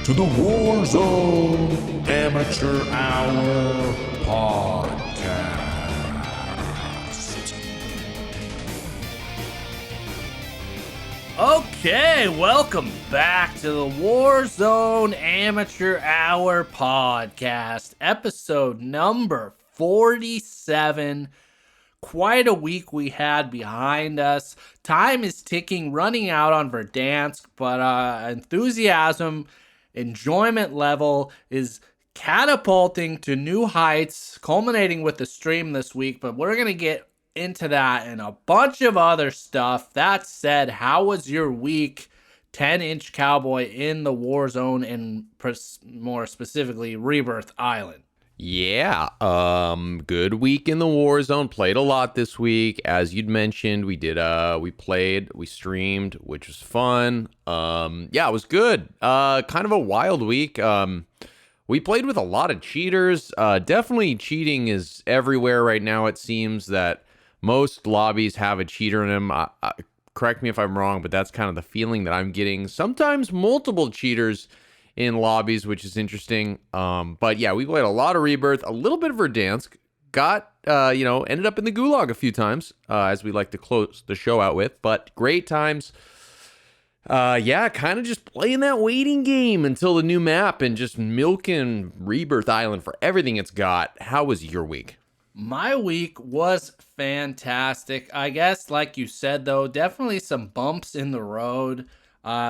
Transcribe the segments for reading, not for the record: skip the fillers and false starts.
to the Warzone Amateur Hour podcast. Okay, welcome back to the Warzone Amateur Hour podcast, episode number 47. Quite a week we had behind us. Time is ticking, running out on Verdansk, but enthusiasm, enjoyment level is catapulting to new heights, culminating with the stream this week, but we're going to get into that and a bunch of other stuff. That said, how was your week, 10InchCowboy, in the Warzone and more specifically Rebirth Island? Yeah, good week in the Warzone. Played a lot this week. As you'd mentioned, we streamed, which was fun. Yeah, it was good. Kind of a wild week. We played with a lot of cheaters. Definitely cheating is everywhere right now. It seems that most lobbies have a cheater in them. Correct me if I'm wrong, but that's kind of the feeling that I'm getting. Sometimes multiple cheaters in lobbies, which is interesting. But yeah, we played a lot of Rebirth, a little bit of Verdansk, ended up in the gulag a few times, as we like to close the show out with, but great times. Yeah, kind of just playing that waiting game until the new map and just milking Rebirth Island for everything it's got. How was your week? My week was fantastic. I guess, like you said, though, definitely some bumps in the road.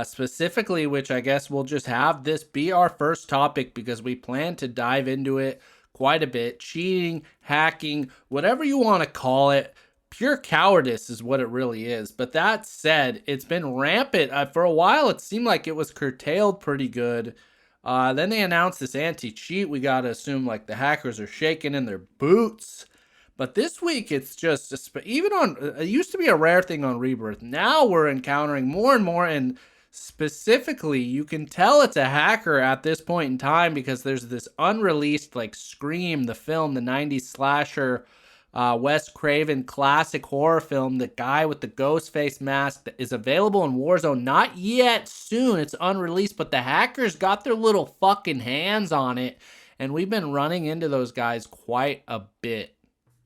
Specifically, which I guess we'll just have this be our first topic because we plan to dive into it quite a bit. Cheating, hacking, whatever you want to call it, pure cowardice is what it really is. But that said, it's been rampant. For a while, it seemed like it was curtailed pretty good. Then they announced this anti-cheat. We got to assume like the hackers are shaking in their boots. But this week, it's just, even on, it used to be a rare thing on Rebirth. Now we're encountering more and more, and specifically, you can tell it's a hacker at this point in time because there's this unreleased, like, Scream, the film, the 90s slasher, Wes Craven classic horror film, the guy with the ghost face mask that is available in Warzone. Not yet, soon, it's unreleased, but the hackers got their little fucking hands on it, and we've been running into those guys quite a bit.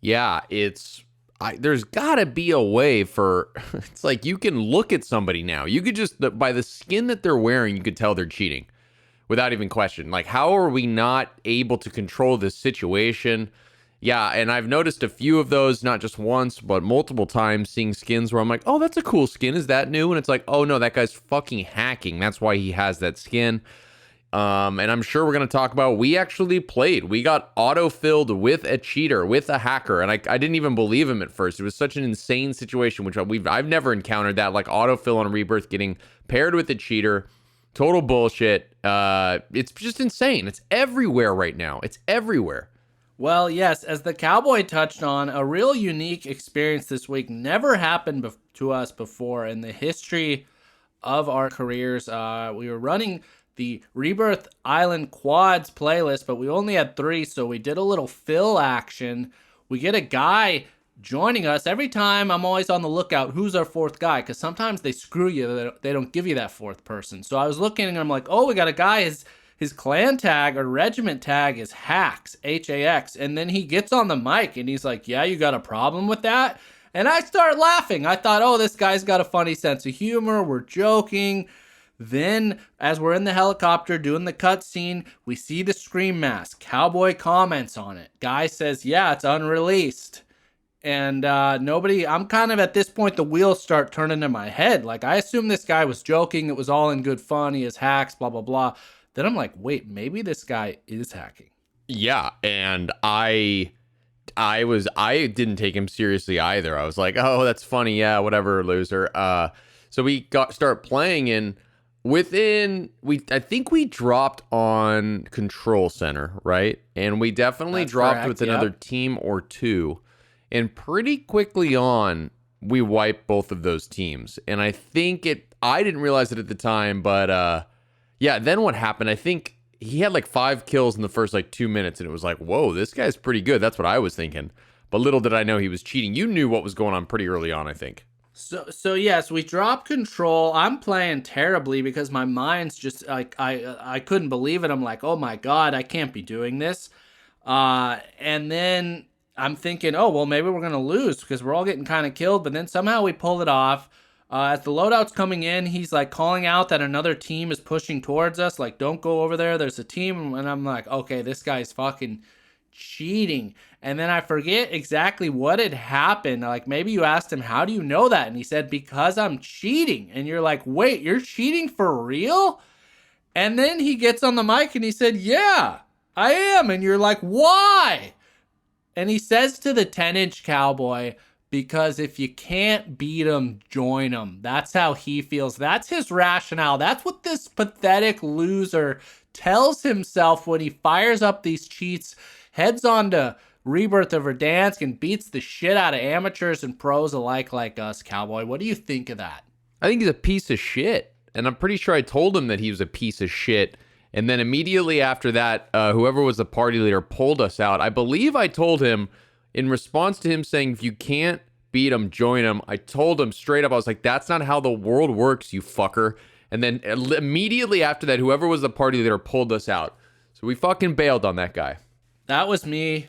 Yeah, there's gotta be a way for, it's like you can look at somebody now. You could just, by the skin that they're wearing, you could tell they're cheating without even question. Like, how are we not able to control this situation? Yeah, and I've noticed a few of those, not just once, but multiple times, seeing skins where I'm like, oh, that's a cool skin. Is that new? And it's like, oh no, that guy's fucking hacking. That's why he has that skin. And I'm sure we're going to talk about, we actually played. We got auto-filled with a cheater, with a hacker, and I didn't even believe him at first. It was such an insane situation, which I've never encountered that, like auto-fill on Rebirth getting paired with a cheater. Total bullshit. It's just insane. It's everywhere right now. It's everywhere. Well, yes, as the Cowboy touched on, a real unique experience this week never happened to us before in the history of our careers. We were running the Rebirth Island Quads playlist, but we only had 3, so we did a little fill action. We get a guy joining us. Every time I'm always on the lookout, who's our 4th guy, because sometimes they screw you. They don't give you that 4th person. So I was looking and I'm like, oh, we got a guy. His clan tag or regiment tag is Hacks, H-A-X. And then he gets on the mic and he's like, yeah, you got a problem with that? And I start laughing. I thought, oh, this guy's got a funny sense of humor. We're joking. Then, as we're in the helicopter doing the cutscene, we see the Scream mask. Cowboy comments on it. Guy says, yeah, it's unreleased. And nobody, I'm kind of at this point, the wheels start turning in my head. Like, I assume this guy was joking. It was all in good fun. He has hacks, blah, blah, blah. Then I'm like, wait, maybe this guy is hacking. Yeah, and I didn't take him seriously either. I was like, oh, that's funny. Yeah, whatever, loser. So we start playing, and I think we dropped on Control Center, right? And we definitely dropped correct, with another team or two. And pretty quickly on, we wiped both of those teams. And I think I didn't realize it at the time, but yeah, then what happened? I think he had like 5 kills in the first like 2 minutes, and it was like, whoa, this guy's pretty good. That's what I was thinking. But little did I know he was cheating. You knew what was going on pretty early on, I think. So yes, we drop control. I'm playing terribly because my mind's just like I couldn't believe it. I'm like, oh my god, I can't be doing this. And then I'm thinking, oh well, maybe we're gonna lose because we're all getting kind of killed. But then somehow we pull it off. As the loadout's coming in, he's like calling out that another team is pushing towards us. Like, don't go over there. There's a team, and I'm like, okay, this guy's fucking cheating. And then I forget exactly what had happened. Like, maybe you asked him, how do you know that? And he said, because I'm cheating. And you're like, wait, you're cheating for real? And then he gets on the mic and he said, yeah, I am. And you're like, why? And he says to the 10-inch cowboy, because if you can't beat him, join him. That's how he feels. That's his rationale. That's what this pathetic loser tells himself when he fires up these cheats, heads on to Rebirth of Verdansk, and beats the shit out of amateurs and pros alike like us, Cowboy. What do you think of that? I think he's a piece of shit. And I'm pretty sure I told him that he was a piece of shit. And then immediately after that, whoever was the party leader pulled us out. I believe I told him, in response to him saying, if you can't beat him, join him, I told him straight up, I was like, that's not how the world works, you fucker. And then immediately after that, whoever was the party leader pulled us out. So we fucking bailed on that guy. That was me.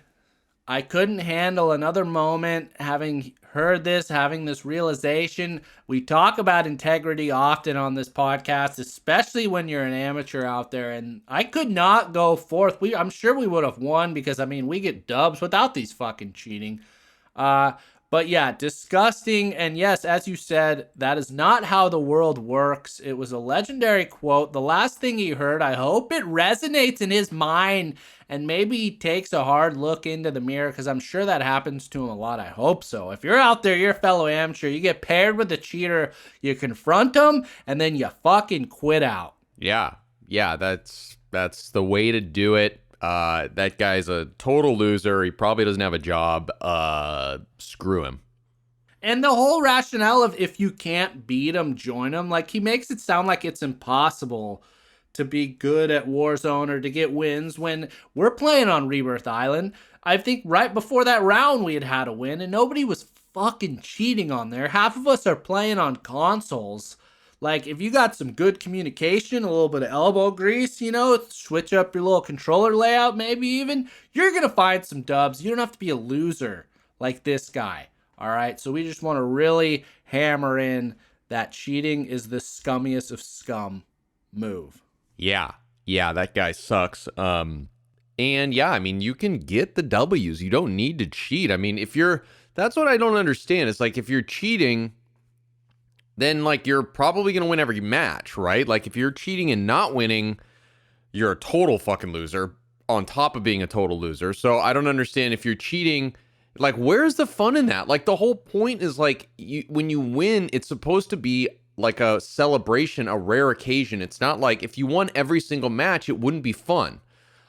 I couldn't handle another moment having heard this, having this realization. We talk about integrity often on this podcast, especially when you're an amateur out there. And I could not go fourth. I'm sure we would have won because, I mean, we get dubs without these fucking cheating. But yeah, disgusting. And yes, as you said, that is not how the world works. It was a legendary quote. The last thing he heard, I hope it resonates in his mind and maybe he takes a hard look into the mirror because I'm sure that happens to him a lot. I hope so. If you're out there, you're a fellow amateur, you get paired with a cheater, you confront them, and then you fucking quit out. Yeah, that's the way to do it. That guy's a total loser. He probably doesn't have a job. Screw him. And the whole rationale of if you can't beat him, join him, like he makes it sound like it's impossible to be good at Warzone or to get wins when we're playing on Rebirth Island. I think right before that round we had a win and nobody was fucking cheating on there. Half of us are playing on consoles. Like, if you got some good communication, a little bit of elbow grease, you know, switch up your little controller layout, maybe even, you're going to find some dubs. You don't have to be a loser like this guy, all right? So we just want to really hammer in that cheating is the scummiest of scum move. Yeah, that guy sucks. And yeah, I mean, you can get the W's. You don't need to cheat. I mean, that's what I don't understand. It's like, if you're cheating, then like you're probably going to win every match, right? Like if you're cheating and not winning, you're a total fucking loser on top of being a total loser. So I don't understand if you're cheating, like where's the fun in that? Like the whole point is like when you win, it's supposed to be like a celebration, a rare occasion. It's not like if you won every single match, it wouldn't be fun.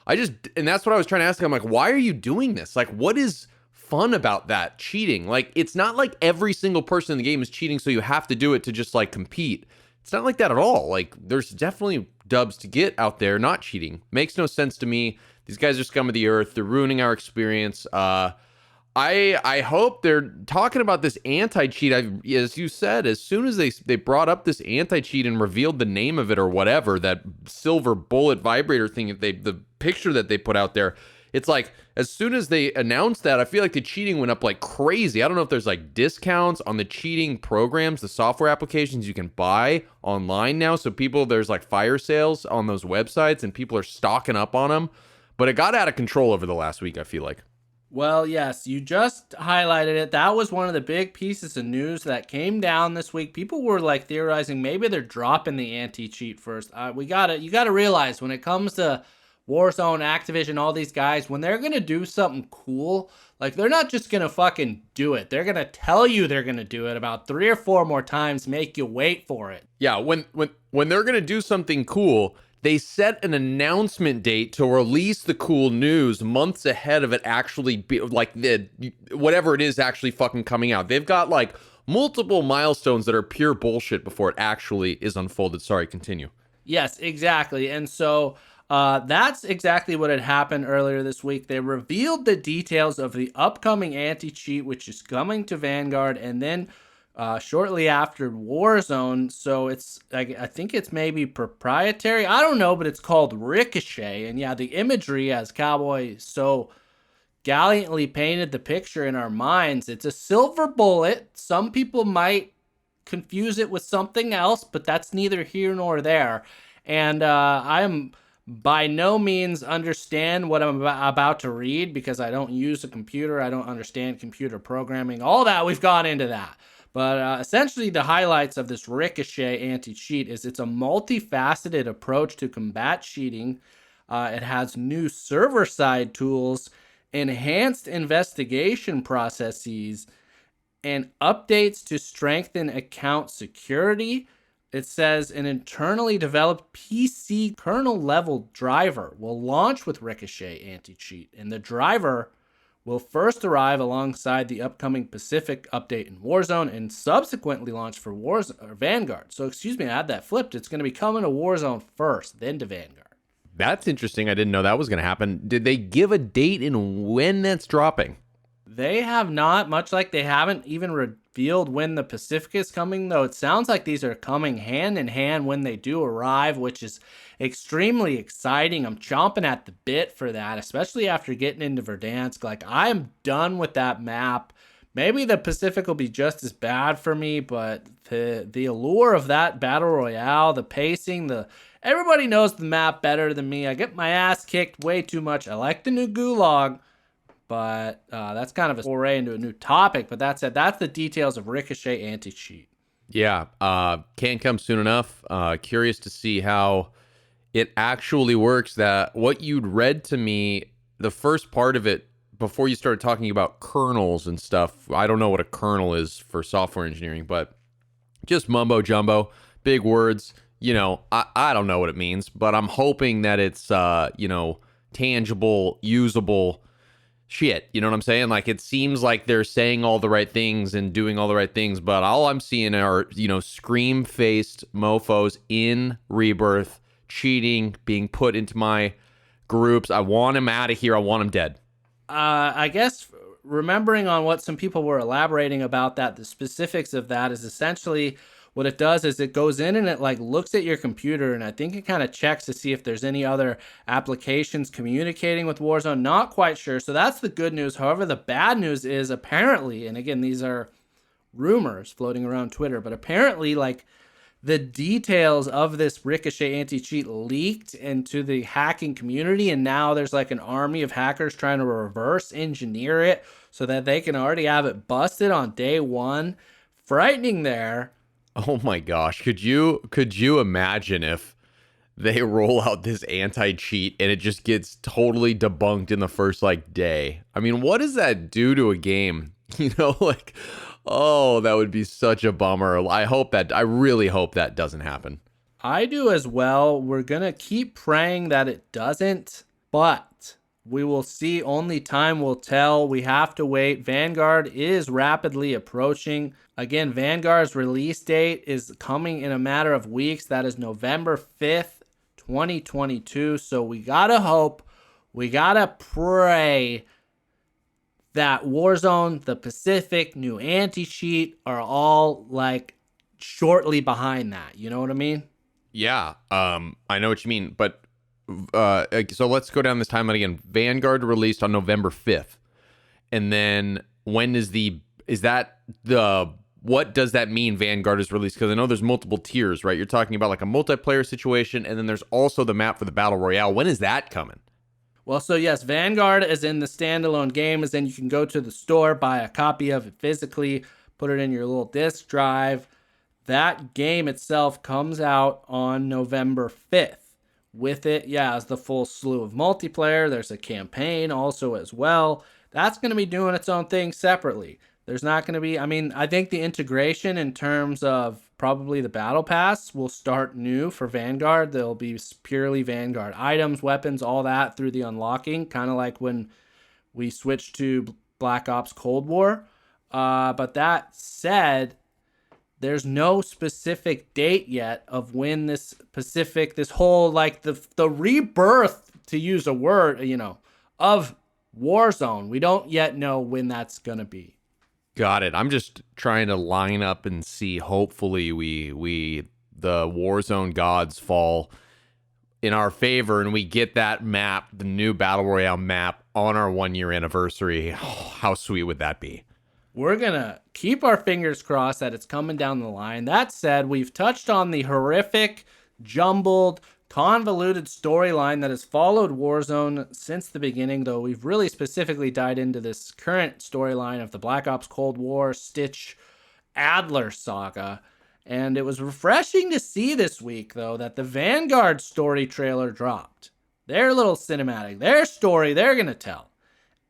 And that's what I was trying to ask him. Like, why are you doing this? Like, what is fun about that cheating? Like, it's not like every single person in the game is cheating, so you have to do it to just like compete. It's not like that at all. Like, there's definitely dubs to get out there not cheating. Makes no sense to me. These guys are scum of the earth. They're ruining our experience. I hope they're talking about this anti-cheat. As you said, as soon as they brought up this anti-cheat and revealed the name of it or whatever, that silver bullet vibrator thing, the picture that they put out there, it's like, as soon as they announced that, I feel like the cheating went up like crazy. I don't know if there's like discounts on the cheating programs, the software applications you can buy online now. So there's like fire sales on those websites and people are stocking up on them. But it got out of control over the last week, I feel like. Well, yes, you just highlighted it. That was one of the big pieces of news that came down this week. People were like theorizing maybe they're dropping the anti-cheat first. You gotta realize when it comes to Warzone, Activision, all these guys, when they're gonna do something cool, like they're not just gonna fucking do it. They're gonna tell you they're gonna do it about 3 or 4 more times, make you wait for it. Yeah, when they're gonna do something cool, they set an announcement date to release the cool news months ahead of it actually be like whatever it is actually fucking coming out. They've got like multiple milestones that are pure bullshit before it actually is unfolded. Sorry, continue. Yes, exactly. And so that's exactly what had happened earlier this week. They revealed the details of the upcoming anti-cheat, which is coming to Vanguard, and then shortly after Warzone. So I think it's maybe proprietary. I don't know, but it's called Ricochet. And yeah, the imagery, as Cowboy so gallantly painted the picture in our minds, it's a silver bullet. Some people might confuse it with something else, but that's neither here nor there. And I am by no means understand what I'm about to read because I don't use a computer. I don't understand computer programming. All that, we've gone into that. But essentially, the highlights of this Ricochet anti-cheat is it's a multifaceted approach to combat cheating. It has new server-side tools, enhanced investigation processes, and updates to strengthen account security. It says an internally developed PC kernel level driver will launch with Ricochet anti-cheat, and the driver will first arrive alongside the upcoming Pacific update in Warzone and subsequently launch for Vanguard. So, excuse me, I had that flipped. It's going to be coming to Warzone first, then to Vanguard. That's interesting. I didn't know that was going to happen. Did they give a date in when that's dropping? They have not, much like they haven't even revealed when the Pacific is coming, though it sounds like these are coming hand in hand when they do arrive, which is extremely exciting. I'm chomping at the bit for that, especially after getting into Verdansk. Like, I am done with that map. Maybe the Pacific will be just as bad for me, but the allure of that battle royale, the pacing, everybody knows the map better than me. I get my ass kicked way too much. I like the new Gulag, but that's kind of a foray into a new topic. But that said, that's the details of Ricochet anti-cheat. Yeah, can't come soon enough. Curious to see how it actually works. That what you'd read to me, the first part of it, before you started talking about kernels and stuff. I don't know what a kernel is for software engineering, but just mumbo jumbo, big words. I don't know what it means, but I'm hoping that it's tangible, usable shit. You know what I'm saying? Like, it seems like they're saying all the right things and doing all the right things, but all I'm seeing are, scream-faced mofos in Rebirth, cheating, being put into my groups. I want him out of here. I want him dead. I guess remembering on what some people were elaborating about that, the specifics of that is essentially what it does is it goes in and it looks at your computer, and I think it kind of checks to see if there's any other applications communicating with Warzone. Not quite sure. So that's the good news. However, the bad news is apparently, and again, these are rumors floating around Twitter, but apparently the details of this Ricochet anti-cheat leaked into the hacking community, and now there's an army of hackers trying to reverse engineer it so that they can already have it busted on day one. Frightening there. Oh my gosh. Could you imagine if they roll out this anti-cheat and it just gets totally debunked in the first day? I mean, what does that do to a game? Oh, that would be such a bummer. I really hope that doesn't happen. I do as well. We're going to keep praying that it doesn't, but we will see. Only time will tell. We have to wait. Vanguard is rapidly approaching. Again, Vanguard's release date is coming in a matter of weeks. That is November 5th, 2022. So we got to hope, we got to pray that Warzone, the Pacific, new anti-cheat are all shortly behind that. You know what I mean? Yeah, I know what you mean. But so let's go down this timeline again. Vanguard released on November 5th. And then when what does that mean Vanguard is released? Because I know there's multiple tiers, right? You're talking about a multiplayer situation, and then there's also the map for the Battle Royale. When is that coming? Well, so yes, Vanguard is in the standalone games, then you can go to the store, buy a copy of it physically, put it in your little disk drive. That game itself comes out on November 5th. With it, is the full slew of multiplayer. There's a campaign also as well. That's going to be doing its own thing separately. There's not going to be, I think the integration in terms of probably the battle pass will start new for Vanguard. There'll be purely Vanguard items, weapons, all that through the unlocking, kind of like when we switched to Black Ops Cold War. But that said, there's no specific date yet of when this whole the rebirth, to use a word, of Warzone. We don't yet know when that's going to be. Got it. I'm just trying to line up and see. Hopefully, we the Warzone gods fall in our favor, and we get that map, the new Battle Royale map, on our 1-year anniversary. Oh, how sweet would that be? We're going to keep our fingers crossed that it's coming down the line. That said, we've touched on the horrific, jumbled, convoluted storyline that has followed Warzone since the beginning, though we've really specifically dived into this current storyline of the Black Ops Cold War Stitch Adler saga. And it was refreshing to see this week, though, that the Vanguard story trailer dropped. Their little cinematic, their story they're going to tell.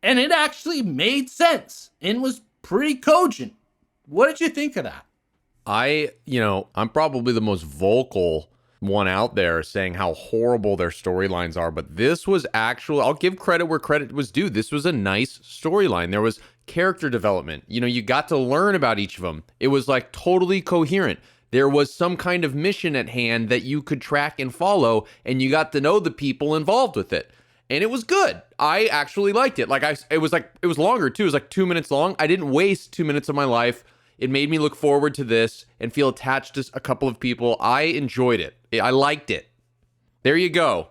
And it actually made sense and was pretty cogent. What did you think of that? I'm probably the most vocal one out there saying how horrible their storylines are, but this was actually, I'll give credit where credit was due. This was a nice storyline. There was character development. You got to learn about each of them. It was like totally coherent. There was some kind of mission at hand that you could track and follow, and you got to know the people involved with it. And it was good. I actually liked it. It was longer too. It was like 2 minutes long. I didn't waste 2 minutes of my life. It made me look forward to this and feel attached to a couple of people. I enjoyed it. I liked it. There you go.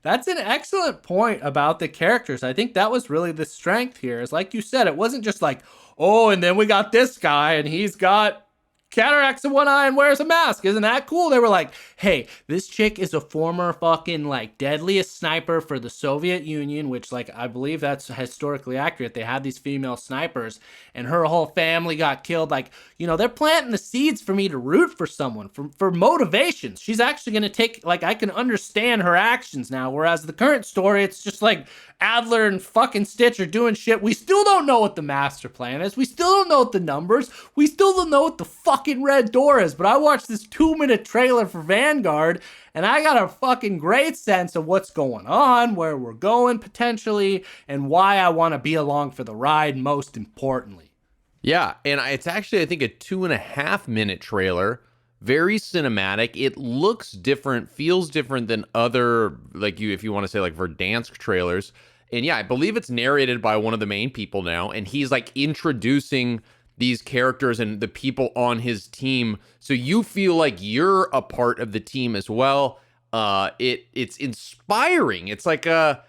That's an excellent point about the characters. I think that was really the strength here. Is like you said, it wasn't just like, oh, and then we got this guy and he's got cataracts in one eye and wears a mask. Isn't that cool? They were like, hey, this chick is a former fucking like deadliest sniper for the Soviet Union, which like I believe that's historically accurate. They had these female snipers and her whole family got killed. Like, they're planting the seeds for me to root for someone for motivations. She's actually going to take, like, I can understand her actions now. Whereas the current story, it's just like Adler and fucking Stitch are doing shit. We still don't know what the master plan is. We still don't know what the numbers. We still don't know what the fucking red door is. But I watched this 2-minute trailer for Vanguard and I got a fucking great sense of what's going on, where we're going potentially, and why I want to be along for the ride most importantly. Yeah, and it's actually, I think, a 2.5-minute trailer. Very cinematic. It looks different, feels different than other, if you want to say, like Verdansk trailers. And yeah, I believe it's narrated by one of the main people now, and he's like introducing these characters and the people on his team, so you feel like you're a part of the team as well. It's inspiring. It's like I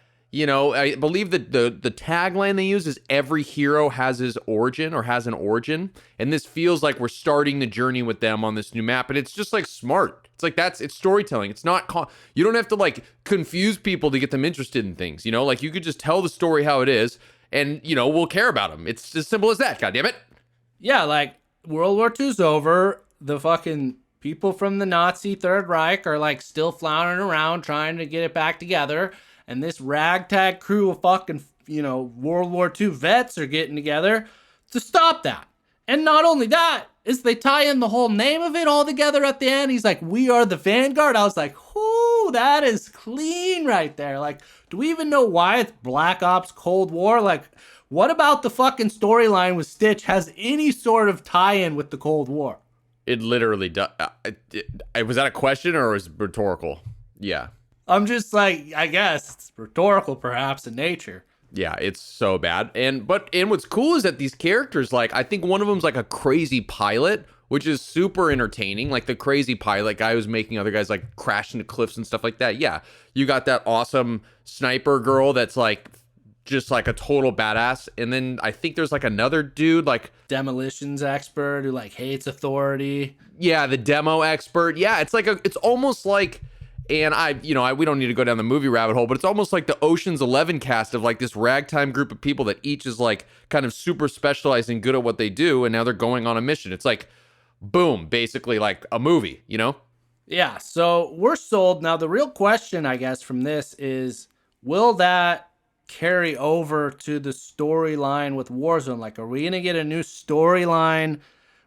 believe that the tagline they use is every hero has his origin or has an origin, and this feels like we're starting the journey with them on this new map, and it's just like smart. It's like it's storytelling. It's not you don't have to like confuse people to get them interested in things. Like you could just tell the story how it is, and we'll care about them. It's as simple as that. God damn it. Yeah, like World War II's over. The fucking people from the Nazi Third Reich are like still floundering around trying to get it back together. And this ragtag crew of fucking, World War II vets are getting together to stop that. And not only that, is they tie in the whole name of it all together at the end. He's like, we are the Vanguard. I was like, whoo, that is clean right there. Like, do we even know why it's Black Ops Cold War? Like, what about the fucking storyline with Stitch has any sort of tie-in with the Cold War? It literally does. Was that a question or was it rhetorical? Yeah. I'm just like, I guess it's rhetorical perhaps in nature. Yeah, it's so bad. And what's cool is that these characters, like, I think one of them's like a crazy pilot, which is super entertaining. Like the crazy pilot guy who's making other guys like crash into cliffs and stuff like that. Yeah, you got that awesome sniper girl that's like just like a total badass. And then I think there's like another dude, like demolitions expert who like hates authority. Yeah, the demo expert. Yeah, it's like it's almost like, and we don't need to go down the movie rabbit hole, but it's almost like the Ocean's 11 cast of like this ragtime group of people that each is like kind of super specialized and good at what they do, and now they're going on a mission. It's like, boom, basically like a movie, Yeah, so we're sold. Now the real question, I guess, from this is, will that carry over to the storyline with Warzone? Like, are we gonna get a new storyline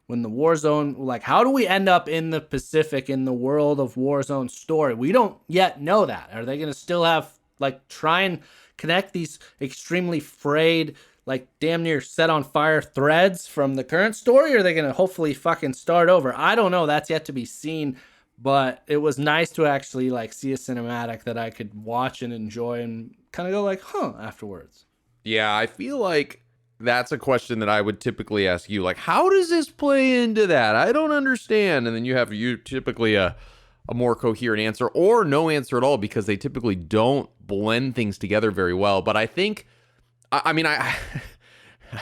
when the Warzone, like, how do we end up in the Pacific in the world of Warzone story? We don't yet know that. Are they gonna still have, like, try and connect these extremely frayed, like, damn near set on fire threads from the current story? Or are they gonna hopefully fucking start over? I don't know. That's yet to be seen. But it was nice to actually like see a cinematic that I could watch and enjoy and kind of go like, huh, afterwards. Yeah, I feel like that's a question that I would typically ask you. Like, how does this play into that? I don't understand. And then you typically a more coherent answer or no answer at all, because they typically don't blend things together very well. But I think, I mean, I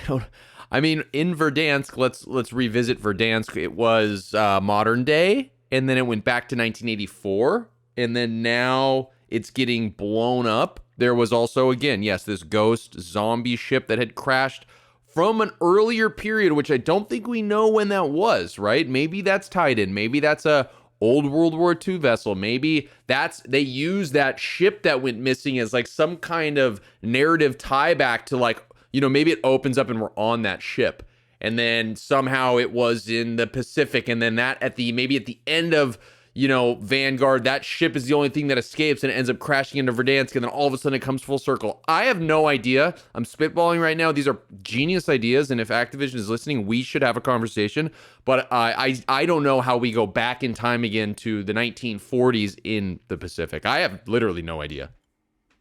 don't. I mean, in Verdansk, let's revisit Verdansk. It was modern day, and then it went back to 1984, and then now it's getting blown up. There was also, again, yes, this ghost zombie ship that had crashed from an earlier period, which I don't think we know when that was, right? Maybe that's tied in. Maybe that's a old World War II vessel. Maybe they use that ship that went missing as like some kind of narrative tie back to like, maybe it opens up and we're on that ship. And then somehow it was in the Pacific. And then that maybe at the end of, Vanguard, that ship is the only thing that escapes and it ends up crashing into Verdansk. And then all of a sudden it comes full circle. I have no idea. I'm spitballing right now. These are genius ideas. And if Activision is listening, we should have a conversation. But I don't know how we go back in time again to the 1940s in the Pacific. I have literally no idea.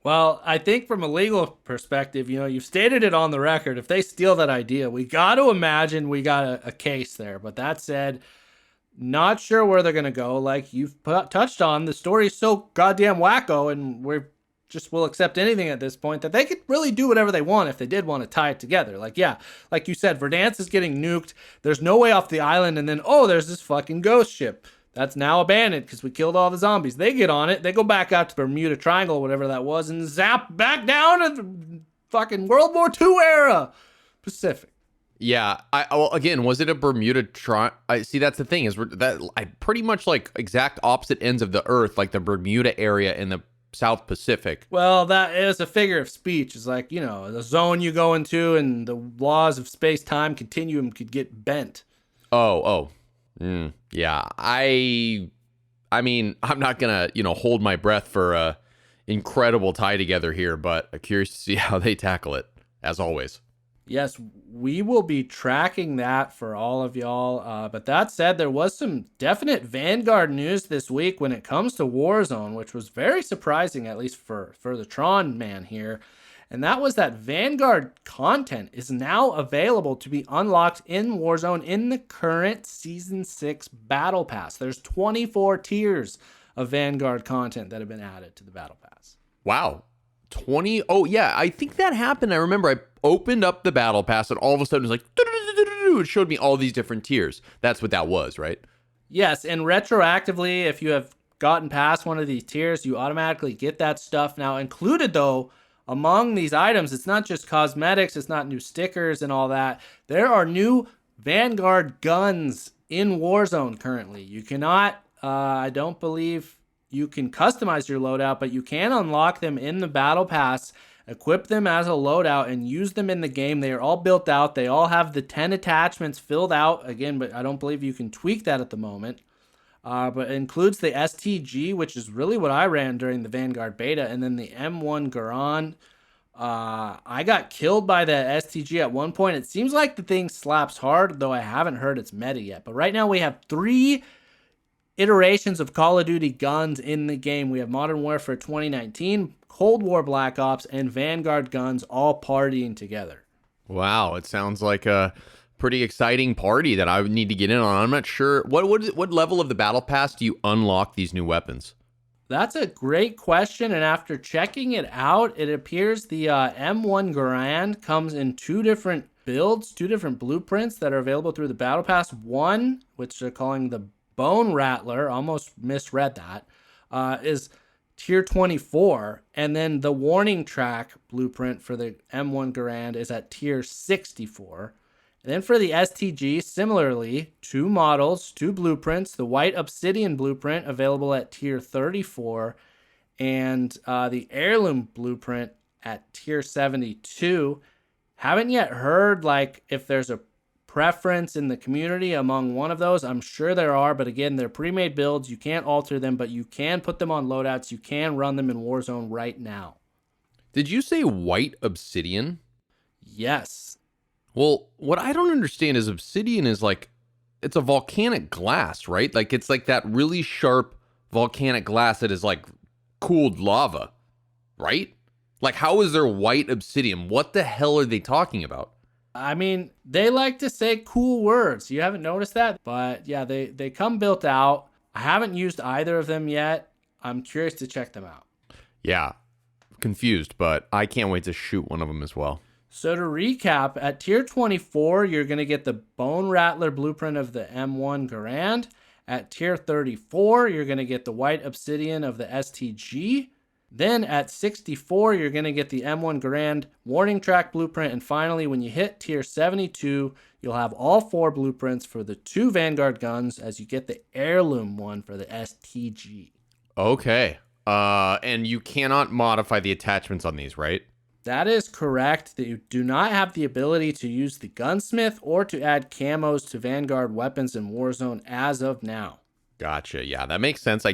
Well, I think from a legal perspective, you've stated it on the record. If they steal that idea, we got to imagine we got a case there. But that said, not sure where they're going to go. Like you've touched on, the story is so goddamn wacko, and we'll accept anything at this point, that they could really do whatever they want if they did want to tie it together. Like, yeah, like you said, Verdansk is getting nuked. There's no way off the island. And then, there's this fucking ghost ship that's now abandoned because we killed all the zombies. They get on it. They go back out to the Bermuda Triangle, whatever that was, and zap back down to the fucking World War II era Pacific. Yeah. Again, was it a Bermuda Triangle? See, that's the thing is that I pretty much like exact opposite ends of the Earth, like the Bermuda area in the South Pacific. Well, that is a figure of speech. It's like, the zone you go into and the laws of space-time continuum could get bent. Yeah, I mean, I'm not gonna, hold my breath for a incredible tie together here, but I'm curious to see how they tackle it, as always. Yes, we will be tracking that for all of y'all. But that said, there was some definite Vanguard news this week when it comes to Warzone, which was very surprising, at least for the Tron man here. And that was that Vanguard content is now available to be unlocked in Warzone in the current Season 6 Battle Pass. There's 24 tiers of Vanguard content that have been added to the Battle Pass. Wow. 20? Oh, yeah. I think that happened. I remember I opened up the Battle Pass and all of a sudden it was like, it showed me all these different tiers. That's what that was, right? Yes, and retroactively, if you have gotten past one of these tiers, you automatically get that stuff. Now, included, though, among these items, it's not just cosmetics, it's not new stickers and all that. There are new Vanguard guns in Warzone currently. You cannot, I don't believe you can customize your loadout, but you can unlock them in the Battle Pass, equip them as a loadout, and use them in the game. They are all built out. They all have the 10 attachments filled out. Again, but I don't believe you can tweak that at the moment. But it includes the STG, which is really what I ran during the Vanguard beta, and then the M1 Garand. I got killed by the STG at one point. It seems like the thing slaps hard, though I haven't heard its meta yet. But right now we have 3 iterations of Call of Duty guns in the game. We have Modern Warfare 2019, Cold War Black Ops, and Vanguard guns all partying together. Wow, it sounds like a pretty exciting party that I would need to get in on. I'm not sure. What level of the Battle Pass do you unlock these new weapons? That's a great question, and after checking it out, it appears the M1 Garand comes in 2 different builds, 2 different blueprints that are available through the Battle Pass. One, which they're calling the Bone Rattler, almost misread that, is tier 24, and then the Warning Track blueprint for the M1 Garand is at tier 64. And then for the STG, similarly, 2 models, 2 blueprints. The White Obsidian blueprint available at tier 34, and the Heirloom blueprint at tier 72. Haven't yet heard if there's a preference in the community among one of those. I'm sure there are, but again, they're pre-made builds. You can't alter them, but you can put them on loadouts. You can run them in Warzone right now. Did you say White Obsidian? Yes. Well, what I don't understand is obsidian is it's a volcanic glass, right? It's like that really sharp volcanic glass that is cooled lava, right? How is there white obsidian? What the hell are they talking about? I mean, they like to say cool words. You haven't noticed that? But yeah, they come built out. I haven't used either of them yet. I'm curious to check them out. Yeah, confused, but I can't wait to shoot one of them as well. So to recap, at tier 24, you're going to get the Bone Rattler blueprint of the M1 Garand. At tier 34, you're going to get the White Obsidian of the STG. Then at 64, you're going to get the M1 Garand warning track blueprint. And finally, when you hit tier 72, you'll have all 4 blueprints for the 2 Vanguard guns as you get the heirloom one for the STG. Okay. And you cannot modify the attachments on these, right? That is correct. That you do not have the ability to use the gunsmith or to add camos to Vanguard weapons in Warzone as of now. Gotcha. Yeah, that makes sense.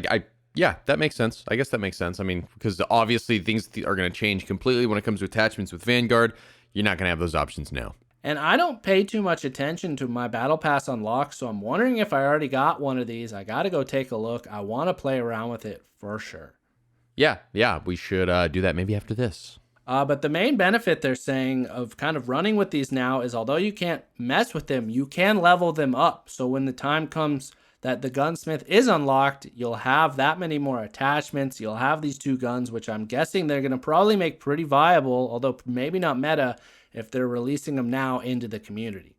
Yeah, that makes sense. I guess that makes sense. I mean, because obviously things are going to change completely when it comes to attachments with Vanguard. You're not going to have those options now. And I don't pay too much attention to my Battle Pass unlocks, so I'm wondering if I already got one of these. I got to go take a look. I want to play around with it for sure. Yeah, we should do that maybe after this. But the main benefit they're saying of kind of running with these now is although you can't mess with them, you can level them up. So when the time comes that the gunsmith is unlocked, you'll have that many more attachments. You'll have these 2 guns, which I'm guessing they're going to probably make pretty viable, although maybe not meta, if they're releasing them now into the community.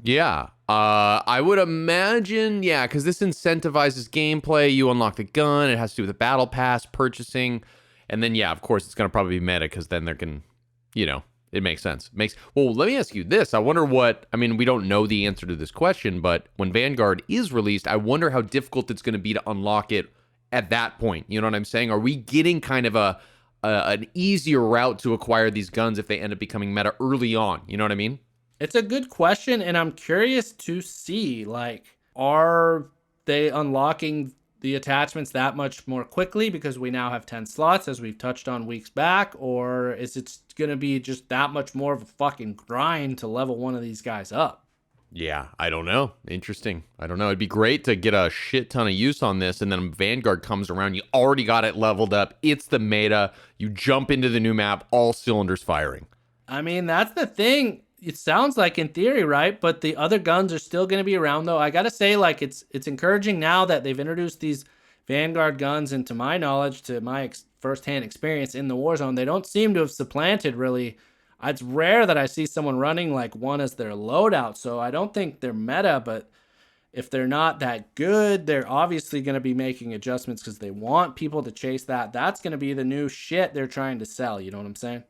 Yeah, I would imagine, yeah, because this incentivizes gameplay. You unlock the gun. It has to do with the battle pass, purchasing. And then, yeah, of course, it's going to probably be meta because then there can, it makes sense. Well, let me ask you this. I wonder we don't know the answer to this question, but when Vanguard is released, I wonder how difficult it's going to be to unlock it at that point. You know what I'm saying? Are we getting kind of an easier route to acquire these guns if they end up becoming meta early on? You know what I mean? It's a good question, and I'm curious to see, are they unlocking the attachments that much more quickly because we now have 10 slots as we've touched on weeks back, or is it going to be just that much more of a fucking grind to level one of these guys up? Yeah, I don't know. Interesting. I don't know. It'd be great to get a shit ton of use on this, and then Vanguard comes around, you already got it leveled up, it's the meta, you jump into the new map, all cylinders firing. I mean, that's the thing. It sounds like in theory, right? But the other guns are still going to be around, though. I got to say, it's encouraging now that they've introduced these Vanguard guns, and to my knowledge, to my firsthand experience in the Warzone, they don't seem to have supplanted, really. It's rare that I see someone running one as their loadout, so I don't think they're meta, but if they're not that good, they're obviously going to be making adjustments because they want people to chase that. That's going to be the new shit they're trying to sell, you know what I'm saying?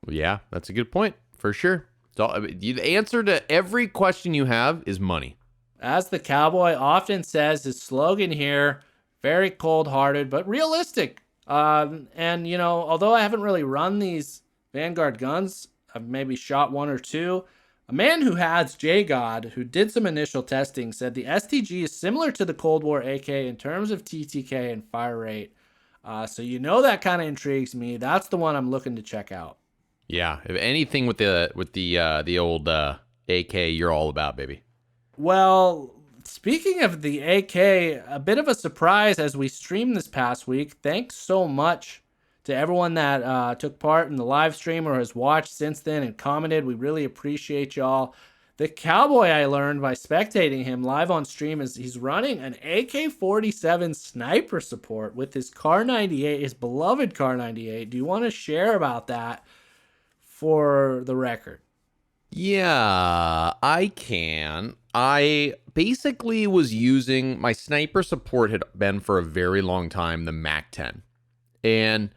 Yeah, that's a good point, for sure. So the answer to every question you have is money. As the cowboy often says, his slogan here, very cold-hearted, but realistic. And, although I haven't really run these Vanguard guns, I've maybe shot 1 or 2. A man who has JGod, who did some initial testing, said the STG is similar to the Cold War AK in terms of TTK and fire rate. So that kind of intrigues me. That's the one I'm looking to check out. Yeah, if anything with the old AK, you're all about, baby. Well, speaking of the AK, a bit of a surprise as we streamed this past week. Thanks so much to everyone that took part in the live stream or has watched since then and commented. We really appreciate y'all. The cowboy, I learned by spectating him live on stream, is he's running an AK-47 sniper support with his Kar98, his beloved Kar98. Do you want to share about that for the record? Yeah, I can. I basically was using my sniper support had been for a very long time the MAC-10. And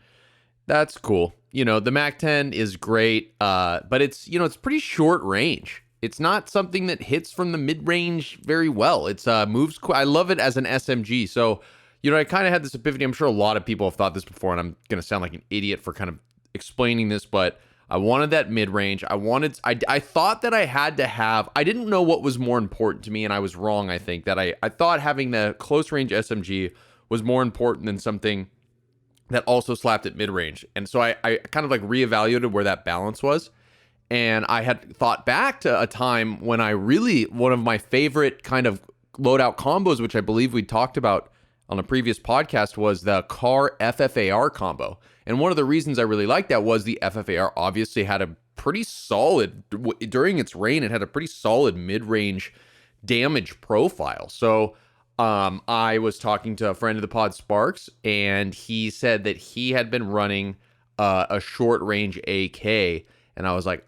that's cool. The MAC-10 is great, but it's pretty short range. It's not something that hits from the mid-range very well. It's moves quick. I love it as an SMG. So, I kind of had this epiphany. I'm sure a lot of people have thought this before, and I'm going to sound like an idiot for kind of explaining this, but I wanted that mid-range. I thought that I had to have, I didn't know what was more important to me, and I was wrong, I think, that I thought having the close-range SMG was more important than something that also slapped at mid-range. And so I kind of reevaluated where that balance was. And I had thought back to a time when one of my favorite kind of loadout combos, which I believe we talked about on a previous podcast, was the Kar FFAR combo. And one of the reasons I really liked that was the FFAR obviously had a pretty solid during its reign. It had a pretty solid mid-range damage profile. So I was talking to a friend of the pod, Sparks, and he said that he had been running a short range AK, and I was like,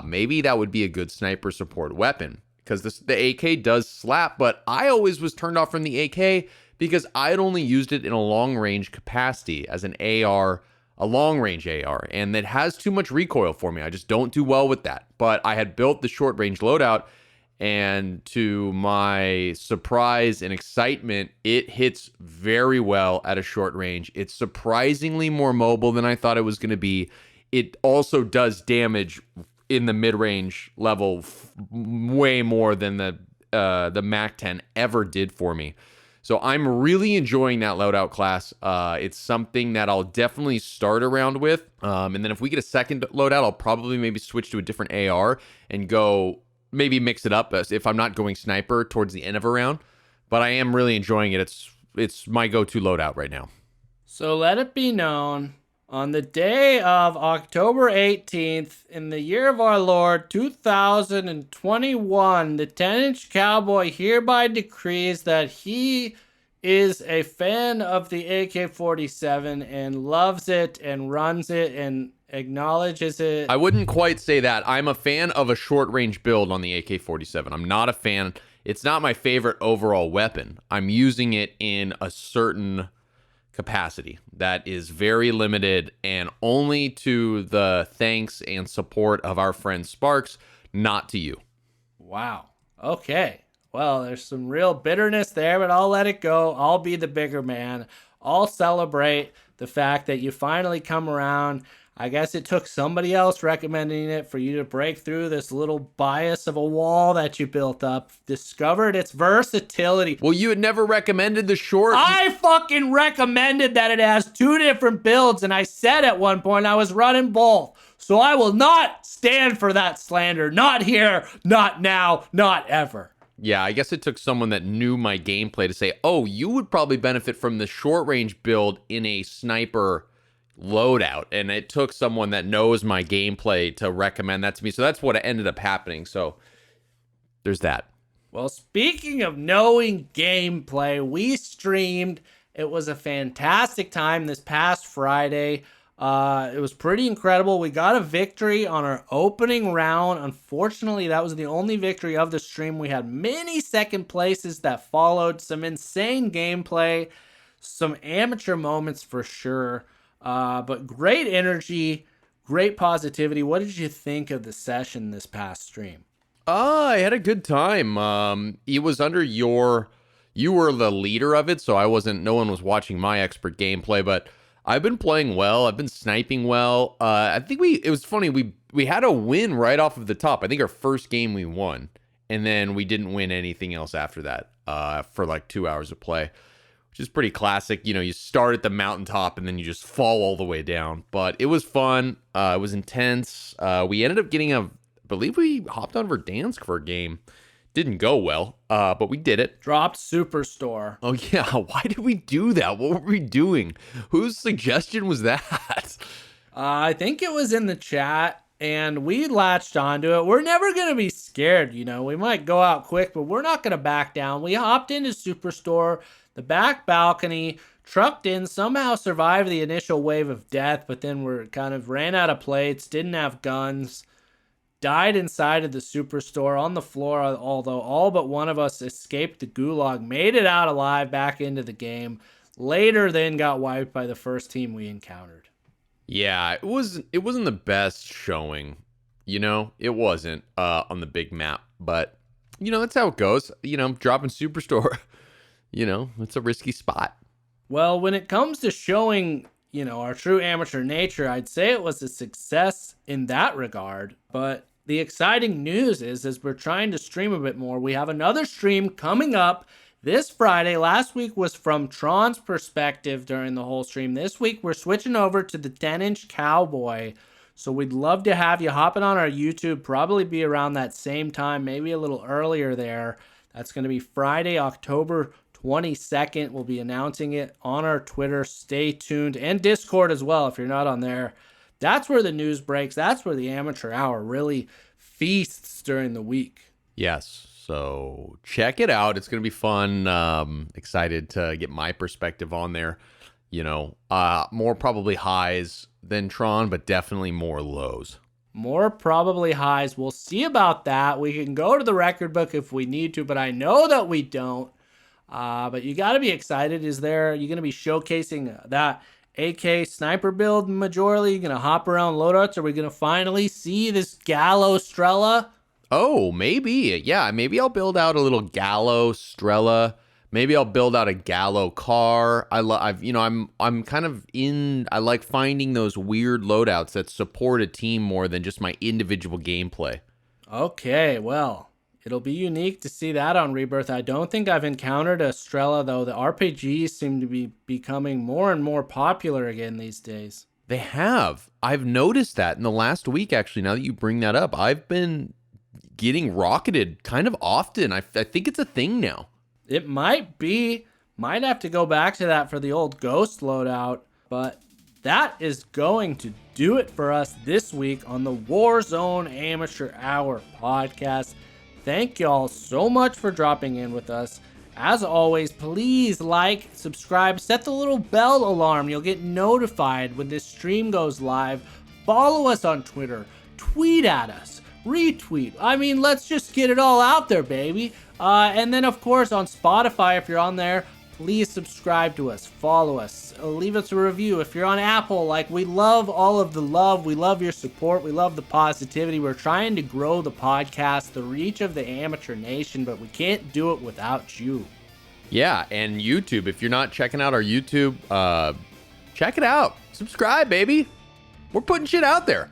maybe that would be a good sniper support weapon, because the AK does slap, but I always was turned off from the AK because I had only used it in a long range capacity as an AR, a long range AR, and that has too much recoil for me. I just don't do well with that. But I had built the short range loadout, and to my surprise and excitement, it hits very well at a short range. It's surprisingly more mobile than I thought it was going to be. It also does damage in the mid-range level way more than the MAC-10 ever did for me. So I'm really enjoying that loadout class. It's something that I'll definitely start around with. And then if we get a second loadout, I'll probably maybe switch to a different AR and go maybe mix it up if I'm not going sniper towards the end of a round. But I am really enjoying it. It's my go-to loadout right now. So let it be known, on the day of October 18th, in the year of our Lord 2021, the 10-inch Cowboy hereby decrees that he is a fan of the AK-47 and loves it and runs it and acknowledges it. I wouldn't quite say that. I'm a fan of a short range build on the AK-47. I'm not a fan. It's not my favorite overall weapon. I'm using it in a certain capacity that is very limited and only to the thanks and support of our friend Sparks, not to you. Wow. Okay. Well, there's some real bitterness there, but I'll let it go. I'll be the bigger man. I'll celebrate the fact that you finally come around. I guess it took somebody else recommending it for you to break through this little bias of a wall that you built up, discovered its versatility. Well, you had never recommended the short. I fucking recommended that it has two different builds, and I said at one point I was running both. So I will not stand for that slander. Not here, not now, not ever. Yeah, I guess it took someone that knew my gameplay to say, oh, you would probably benefit from the short range build in a sniper loadout, and it took someone that knows my gameplay to recommend that to me. So that's what ended up happening. So there's that. Well, speaking of knowing gameplay, we streamed. It was a fantastic time this past Friday. It was pretty incredible. We got a victory on our opening round. Unfortunately, that was the only victory of the stream. We had many second places that followed, some insane gameplay, some amateur moments for sure. But great energy, great positivity. What did you think of the session this past stream? I had a good time. It was under you were the leader of it, so no one was watching my expert gameplay, but I've been playing well. I've been sniping well. I think it was funny. We had a win right off of the top. I think our first game we won, and then we didn't win anything else after that, for like 2 hours of play. Which is pretty classic. You know, you start at the mountaintop and then you just fall all the way down. But it was fun. It was intense. We ended up getting I believe we hopped on Verdansk for a game. Didn't go well, but we did it. Dropped Superstore. Oh, yeah. Why did we do that? What were we doing? Whose suggestion was that? I think it was in the chat, and we latched onto it. We're never going to be scared, you know. We might go out quick, but we're not going to back down. We hopped into Superstore, the back balcony, trucked in, somehow survived the initial wave of death, but then ran out of plates, didn't have guns, died inside of the Superstore on the floor, although all but one of us escaped the gulag, made it out alive back into the game, later then got wiped by the first team we encountered. Yeah, it wasn't the best showing, you know, it wasn't on the big map, but you know, that's how it goes. You know, dropping Superstore, you know, it's a risky spot. Well, when it comes to showing, you know, our true amateur nature, I'd say it was a success in that regard. But the exciting news is, as we're trying to stream a bit more, we have another stream coming up this Friday. Last week was from Tron's perspective during the whole stream. This week, we're switching over to the 10-inch Cowboy. So we'd love to have you hopping on our YouTube, probably be around that same time, maybe a little earlier there. That's going to be Friday, October 22nd. We'll be announcing it on our Twitter. Stay tuned, and Discord as well if you're not on there. That's where the news breaks. That's where the amateur hour really feasts during the week. Yes. So check it out. It's going to be fun. Excited to get my perspective on there. You know, more probably highs than Tron, but definitely more lows. More probably highs. We'll see about that. We can go to the record book if we need to, but I know that we don't. But you got to be excited. You're going to be showcasing that AK sniper build majorly? You going to hop around loadouts? Are we going to finally see this Gallo Strela? Oh, maybe. Yeah, maybe I'll build out a little Gallo Strela. Maybe I'll build out a Gallo car. I'm kind of I like finding those weird loadouts that support a team more than just my individual gameplay. Okay, well, it'll be unique to see that on Rebirth. I don't think I've encountered a Strela, though. The RPGs seem to be becoming more and more popular again these days. They have. I've noticed that in the last week, actually, now that you bring that up. I've been getting rocketed kind of often. I think it's a thing now. It might be. Might have to go back to that for the old Ghost loadout. But that is going to do it for us this week on the Warzone Amateur Hour podcast. Thank y'all so much for dropping in with us. As always, please like, subscribe, set the little bell alarm. You'll get notified when this stream goes live. Follow us on Twitter. Tweet at us. Retweet. I mean, let's just get it all out there, baby. And then, of course, on Spotify, if you're on there, please subscribe to us. Follow us. Leave us a review. If you're on Apple, we love all of the love. We love your support. We love the positivity. We're trying to grow the podcast, the reach of the amateur nation, but we can't do it without you. Yeah, and YouTube. If you're not checking out our YouTube, check it out. Subscribe, baby. We're putting shit out there.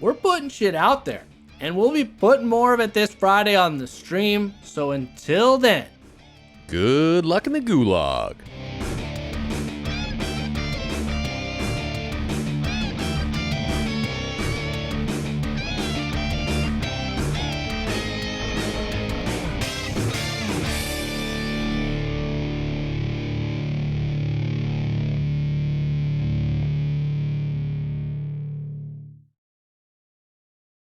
We're putting shit out there. And we'll be putting more of it this Friday on the stream. So until then, good luck in the gulag.